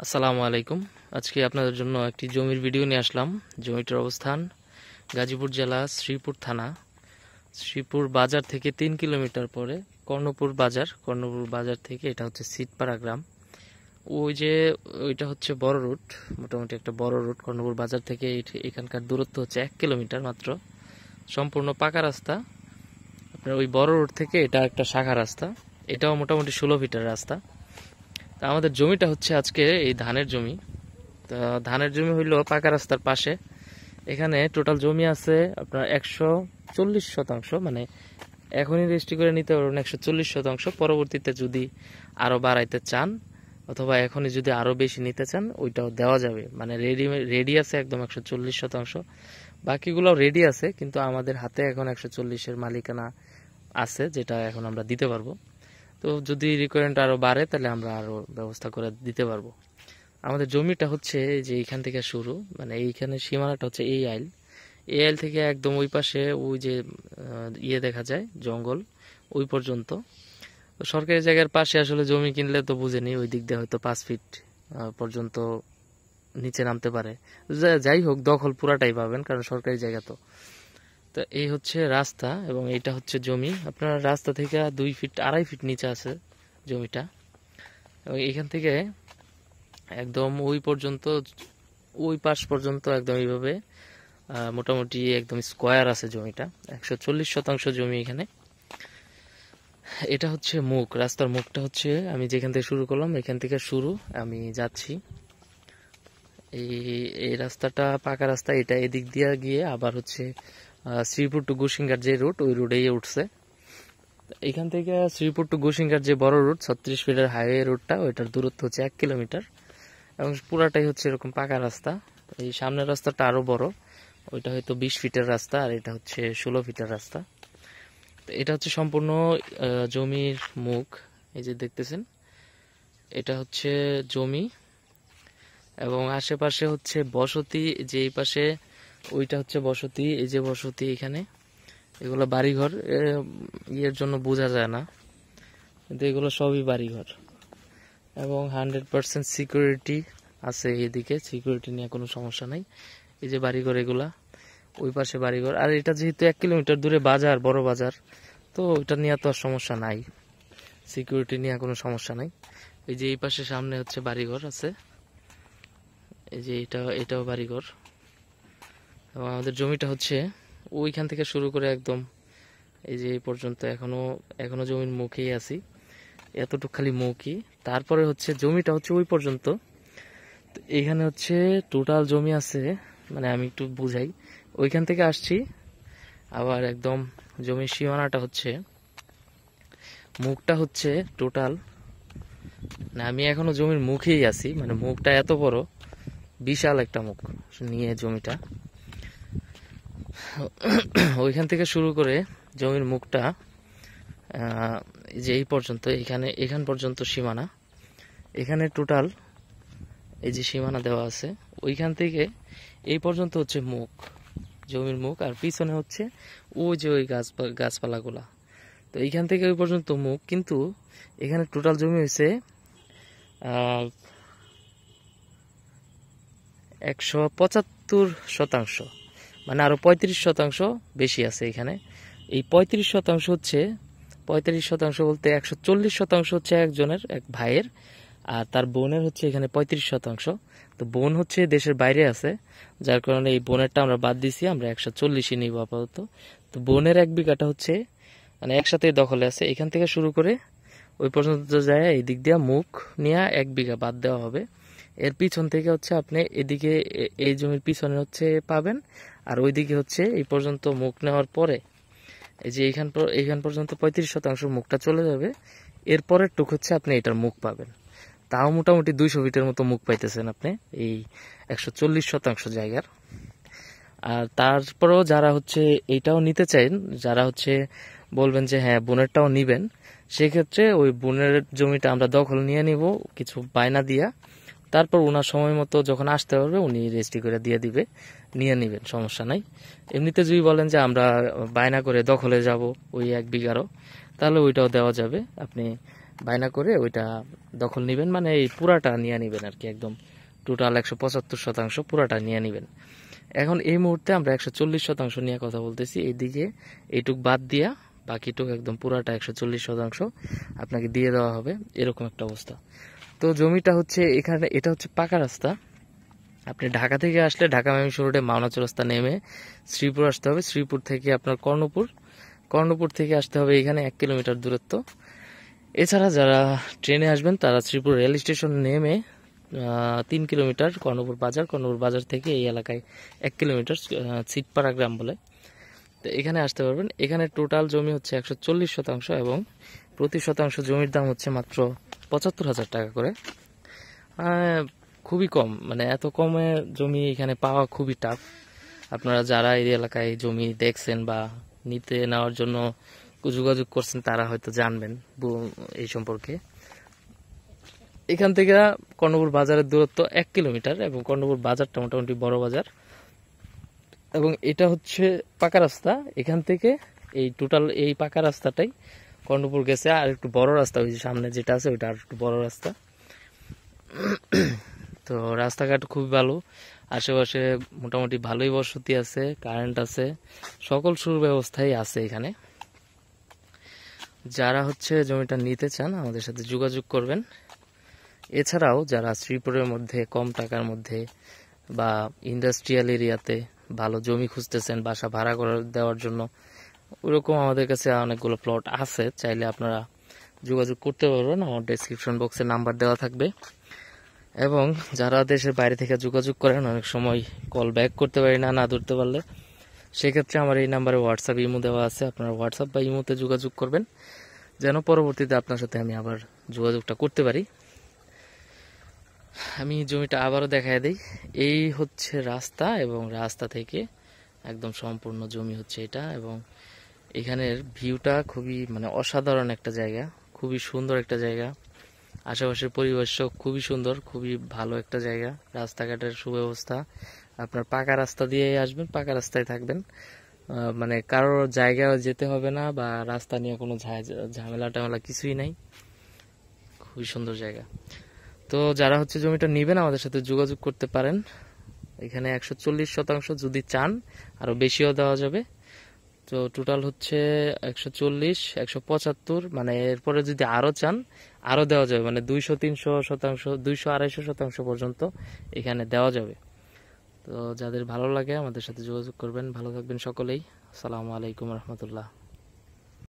আসসালামু আলাইকুম। আজকে আপনাদের জন্য একটি জমির ভিডিও নিয়ে আসলাম। জমিটার অবস্থান গাজীপুর জেলা শ্রীপুর থানা, শ্রীপুর বাজার থেকে 3 কিলোমিটার পরে কর্ণপুর বাজার থেকে এটা হচ্ছে সিটপাড়া গ্রাম। ওই যে ওইটা হচ্ছে বড় রুট, মোটামুটি একটা বড় রুট। কর্ণপুর বাজার থেকে এখানকার দূরত্ব হচ্ছে 1 কিলোমিটার মাত্র, সম্পূর্ণ পাকা রাস্তা। আপনার ওই বড় রুট থেকে এটা একটা শাখা রাস্তা, এটাও মোটামুটি 16 ফিটের রাস্তা। তা আমাদের জমিটা হচ্ছে আজকে এই ধানের জমি। তা ধানের জমি হইলো পাকা রাস্তার পাশে। এখানে টোটাল জমি আছে আপনার 140 শতাংশ, মানে এখনই রেজিস্ট্রি করে নিতে পারবেন 140 শতাংশ। পরবর্তীতে যদি আরো বাড়াইতে চান অথবা এখনই যদি আরো বেশি নিতে চান ওইটাও দেওয়া যাবে, মানে রেডি আছে একদম 140 শতাংশ। বাকিগুলোও রেডি আছে, কিন্তু আমাদের হাতে এখন 140-এর মালিকানা আছে, যেটা এখন আমরা দিতে পারবো। তো যদি রিকোয়ারমেন্ট আরো বাড়ে তাহলে আমরা আরো ব্যবস্থা করে দিতে পারবো। আমাদের জমিটা হচ্ছে যে এইখান থেকে শুরু, মানে এইখানে সীমানাটা হচ্ছে এই আইল থেকে একদম ওই পাশে ওই যে দেখা যায় জঙ্গল, ওই পর্যন্ত। তো সরকারি জায়গার পাশে আসলে জমি কিনলে তো বুঝেনি, ওই দিক দিয়ে হয়তো 5 ফিট পর্যন্ত নিচে নামতে পারে। যাই হোক, দখল পুরাটাই পাবেন, কারণ সরকারি জায়গা তো। তো এই হচ্ছে রাস্তা এবং এইটা হচ্ছে জমি। আপনার রাস্তা থেকে 2 ফিট 2.5 ফিট নিচে আছে জমিটা, এবং এখান থেকে একদম ওই পর্যন্ত, ওই পাশ পর্যন্ত একদম এইভাবে মোটামুটি একদম স্কোয়ার আছে জমিটা। 140 শতাংশ জমি এখানে। এটা হচ্ছে মুখ, রাস্তার মুখটা হচ্ছে আমি যেখান থেকে শুরু করলাম, এখান থেকে শুরু। আমি যাচ্ছি এই এই রাস্তাটা পাকা রাস্তা, এটা এদিক দিয়ে গিয়ে আবার হচ্ছে শ্রীপুর টু গোসিংঘাট যে রুট, ওই রুটেই উঠছে। এখান থেকে শ্রীপুর টু গোসিংঘাট যে বড় রুট 36 ফিটের হাইওয়ে রুটটা, ওইটার দূরত্ব হচ্ছে 1 কিলোমিটার এবং পুরাটাই হচ্ছে এরকম পাকা রাস্তা। এই সামনের রাস্তাটা আরো বড়, ওইটা হয়তো 20 ফিটের রাস্তা, আর এটা হচ্ছে 16 ফিটের রাস্তা। তো এটা হচ্ছে সম্পূর্ণ জমির মুখ। এই যে দেখতেছেন, এটা হচ্ছে জমি এবং আশেপাশে হচ্ছে বসতি। যে এই পাশে ওইটা হচ্ছে বসতি, এই যে বসতি এখানে, এগুলো বাড়িঘর। ইয়ের জন্য বোঝা যায় না, কিন্তু এগুলো সবই বাড়িঘর এবং 100% সিকিউরিটি আছে। এদিকে সিকিউরিটি নিয়ে কোনো সমস্যা নাই। এই যে বাড়িঘর এগুলা, ওই পাশে বাড়িঘর। আর এটা যেহেতু 1 কিলোমিটার দূরে বাজার, বড় বাজার, তো ওইটা নিয়ে তো আর সমস্যা নাই, সিকিউরিটি নিয়ে কোনো সমস্যা নাই। এই যে এই পাশে সামনে হচ্ছে বাড়িঘর আছে, এই যে এটাও বাড়িঘর। এবং আমাদের জমিটা হচ্ছে ওইখান থেকে শুরু করে একদম এই যে এই পর্যন্ত, এখনো জমির মুখেই আছি, এতটুকু খালি মুখই। তারপরে হচ্ছে জমিটা হচ্ছে ওই পর্যন্ত। এখানে হচ্ছে টোটাল জমি আছে, মানে আমি একটু বুঝাই। ওইখান থেকে আসছি, আবার একদম জমির সীমানাটা হচ্ছে, মুখটা হচ্ছে টোটাল, না আমি এখনো জমির মুখেই আছি, মানে মুখটা এত বড়, বিশাল একটা মুখ নিয়ে জমিটা। ওইখান থেকে শুরু করে জমির মুখটা যে এই পর্যন্ত, এখান পর্যন্ত সীমানা। এখানে টোটাল এই যে সীমানা দেওয়া আছে, ওইখান থেকে এই পর্যন্ত হচ্ছে মুখ, জমির মুখ। আর পিছনে হচ্ছে ওই যে ওই গাছপালাগুলা। তো এইখান থেকে ওই পর্যন্ত মুখ, কিন্তু এখানে টোটাল জমি হয়েছে 175 শতাংশ, মানে আরো 35 শতাংশ বেশি আছে এখানে। এই 35 শতাংশ হচ্ছে, 35 শতাংশ বলতে 140 শতাংশ হচ্ছে একজনের, এক ভাইয়ের, আর তার বোনের হচ্ছে এখানে 35 শতাংশ। তো বোন হচ্ছে দেশের বাইরে আছে, যার কারণে এই বোনেরটা আমরা বাদ দিছি, আমরা 140ই নিব আপাতত। তো বোনের 1 বিঘাটা হচ্ছে মানে একসাথে দখলে আছে। এখান থেকে শুরু করে ওই পর্যন্ত যায়, এই দিক দিয়ে মুখ নিয়ে 1 বিঘা বাদ দেওয়া হবে। এর পিছন থেকে হচ্ছে আপনি এদিকে এই জমির পিছনে হচ্ছে পাবেন, আর ওইদিকে হচ্ছে এই পর্যন্ত মুখ নেওয়ার পরে এই যে এইখান পর্যন্ত 35 শতাংশ মুখটা চলে যাবে। এরপরের টুক হচ্ছে আপনি এটার মুখ পাবেন। তাও মোটামুটি 200 ফিটের মতো মুখ পাইতেছেন আপনি এই 140 শতাংশ জায়গার। আর তারপরেও যারা হচ্ছে এইটাও নিতে চান, যারা হচ্ছে বলবেন যে হ্যাঁ বোনেরটাও নিবেন, সেক্ষেত্রে ওই বোনের জমিটা আমরা দখল নিয়ে নিব কিছু বায়না দিয়া। তারপর ওনার সময় মতো যখন আসতে পারবে উনি রেজিস্ট্রি করে দিয়ে দিবে, নিয়ে নিবেন, সমস্যা নাই। এমনিতে যদি বলেন যে আমরা বায়না করে দখলে যাব ওই 1 বিঘারও, তাহলে ওইটাও দেওয়া যাবে। আপনি বায়না করে ওইটা দখল নেবেন, মানে এই পুরাটা নিয়ে নেবেন আর কি, একদম টোটাল 175% পুরাটা নিয়ে নেবেন। এখন এই মুহূর্তে আমরা 140% নিয়ে কথা বলতেছি, এইদিকে এইটুক বাদ দিয়া বাকিটুক একদম পুরাটা 140% আপনাকে দিয়ে দেওয়া হবে, এরকম একটা অবস্থা। তো জমিটা হচ্ছে এখানে, এটা হচ্ছে পাকা রাস্তা। আপনি ঢাকা থেকে আসলে ঢাকা ময়মনসিংহ রোডে মাওনা চৌরাস্তা নেমে শ্রীপুর আসতে হবে। শ্রীপুর থেকে আপনার কর্ণপুর থেকে আসতে হবে এখানে 1 কিলোমিটার দূরত্ব। এছাড়া যারা ট্রেনে আসবেন তারা শ্রীপুর রেল স্টেশন নেমে 3 কিলোমিটার কর্ণপুর বাজার থেকে এই এলাকায় 1 কিলোমিটার ছিটপাড়া গ্রাম বলে, তো এখানে আসতে পারবেন। এখানে টোটাল জমি হচ্ছে 140% এবং প্রতি শতাংশ জমির দাম হচ্ছে মাত্র 75,000 টাকা করে। খুবই কম, মানে এত কমে জমি এখানে পাওয়া খুবই টাফ। আপনারা যারা এই এলাকায় জমি দেখছেন বা নিতে নেওয়ার জন্য যোগাযোগ করছেন তারা হয়তো জানবেন এই সম্পর্কে। এখান থেকে কর্ণপুর বাজারের দূরত্ব 1 কিলোমিটার এবং কর্ণপুর বাজারটা মোটামুটি বড় বাজার, এবং এটা হচ্ছে পাকা রাস্তা। এখান থেকে এই টোটাল এই পাকা রাস্তাটাই কর্ণপুর গেছে, আর একটু বড় রাস্তা ওই যে সামনে যেটা আছে ওইটা আর একটু বড় রাস্তা। তো রাস্তাঘাট খুবই ভালো, আশেপাশে মোটামুটি ভালোই বসতি আছে, কারেন্ট আছে, সকল সুব্যবস্থাই আছে এখানে। যারা হচ্ছে জমিটা নিতে চান আমাদের সাথে যোগাযোগ করবেন। এছাড়াও যারা শ্রীপুরের মধ্যে কম টাকার মধ্যে বা ইন্ডাস্ট্রিয়াল এরিয়াতে ভালো জমি খুঁজতেছেন বাসা ভাড়া করে দেওয়ার জন্য, ওরকম আমাদের কাছে অনেকগুলো প্লট আছে, চাইলে আপনারা যোগাযোগ করতে পারবেন। আমার ডেসক্রিপশন বক্সে নাম্বার দেওয়া থাকবে। এবং যারা দেশের বাইরে থেকে যোগাযোগ করেন, অনেক সময় কল ব্যাক করতে পারি না ধরতে পারলে, সেক্ষেত্রে আমার এই নাম্বারে হোয়াটসঅ্যাপ ইমো দেওয়া আছে, আপনারা হোয়াটসঅ্যাপ বা ইমোতে যোগাযোগ করবেন যেন পরবর্তীতে আপনার সাথে আমি আবার যোগাযোগটা করতে পারি। আমি জমিটা আবারও দেখায় দিই। এই হচ্ছে রাস্তা এবং রাস্তা থেকে একদম সম্পূর্ণ জমি হচ্ছে এটা, এবং এখানের ভিউটা খুবই মানে অসাধারণ একটা জায়গা, খুবই সুন্দর একটা জায়গা। আশেপাশের পরিবেশও খুবই সুন্দর, খুবই ভালো একটা জায়গা। রাস্তাঘাটের সুব্যবস্থা, আপনার পাকা রাস্তা দিয়ে আসবেন, পাকা রাস্তায় থাকবেন, মানে কারোর জায়গায় যেতে হবে না বা রাস্তা নিয়ে কোনো ঝামেলা টামেলা কিছুই নাই, খুবই সুন্দর জায়গা। তো যারা হচ্ছে জমিটা নেবেন আমাদের সাথে যোগাযোগ করতে পারেন। এখানে 140% যদি চান আরো বেশিও দেওয়া যাবে। তো টোটাল হচ্ছে 140, 175, মানে এরপরে যদি আরো চান আরো দেওয়া যাবে, মানে 200-300%, 200-250% পর্যন্ত এখানে দেওয়া যাবে। তো যাদের ভালো লাগে আমাদের সাথে যোগাযোগ করবেন। ভালো থাকবেন সকলেই। আসসালামু আলাইকুম রহমতুল্লাহ।